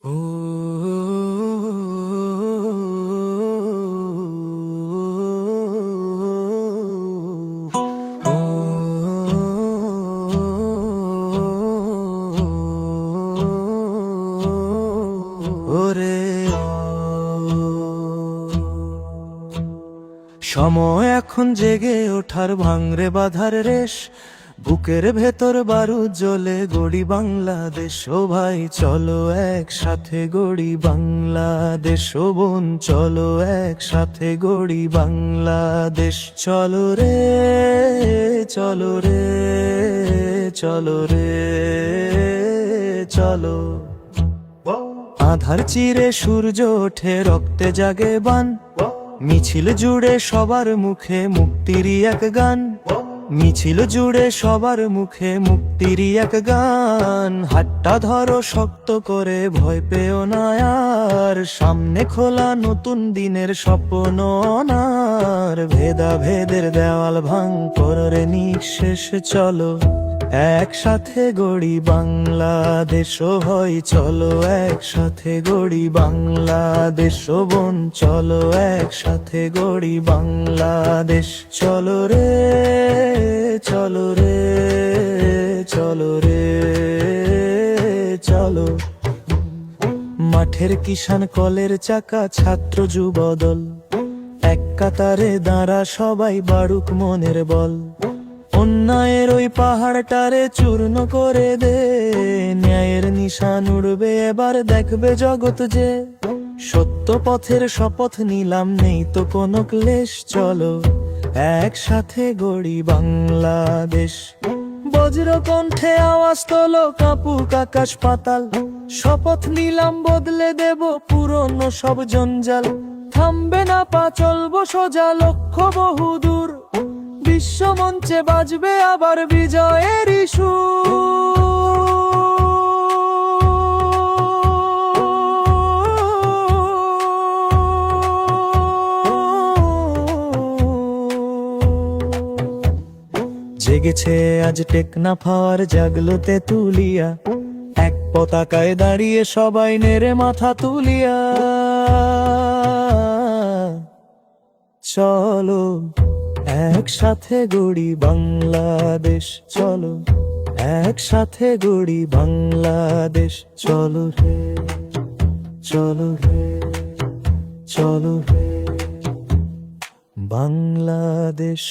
ও ওরে সময় এখন জেগে ওঠার ভাঙরে বাধার রেশ, বুকের ভেতর বারুদ জ্বলে গড়ি বাংলাদেশ। ও ভাই চলো একসাথে গড়ি বাংলাদেশ, ও বোন চলো একসাথে গড়ি বাংলাদেশ। চলো রে চলো রে চলো রে চলো। আধার চিরে সূর্য ওঠে, রক্তে জাগে বান, মিছিল জুড়ে সবার মুখে মুক্তিরই এক গান। মিছিল জুড়ে সবার মুখে মুক্তিরই এক গান। হাতটা ধরো শক্ত করে, ভয় পেও না আর, সামনে খোলা নতুন দিনের স্বপ্ন অনার। ভেদাভেদের দেওয়াল ভাঙ করে নিঃশেষ, চলো একসাথে গড়ি বাংলাদেশ। ও ভাই চলো একসাথে গড়ি বাংলাদেশ, ও বোন চলো একসাথে গড়ি বাংলাদেশ। চলো রে চলো রে চলো রে চলো। মাঠের কিষান কলের চাকা ছাত্র যুবদল, এক কাতারে দাঁড়া সবাই বাড়ুক মনের বল। অন্যায়ের ওই পাহাড়টারে চূর্ণ করে দে, ন্যায়ের নিশান উড়বে এবার দেখবে জগৎ যে। সত্য পথের শপথ নিলাম, নেই তো কোনো ক্লেশ, চলো একসাথে গড়ি বাংলাদেশ। বজ্র কণ্ঠে আওয়াজ তোলো, কাঁপুক আকাশ পাতাল, শপথ নিলাম বদলে দেব পুরনো সব জঞ্জাল। থামবে না পা, চলবো সোজা লক্ষ্য বহুদূর, বিশ্ব মঞ্চে বাজবে আবার বিজয়ের সুর। জেগেছে আজ টেকনাফ, জাগলো তেঁতুলিয়া, এক পতাকায় দাঁড়িয়ে সবাই নেড়ে মাথা তুলিয়া। চলো একসাথে গড়ি বাংলাদেশ, চলো একসাথে গড়ি বাংলাদেশ। চলো রে চলো রে চলো রে বাংলাদেশ।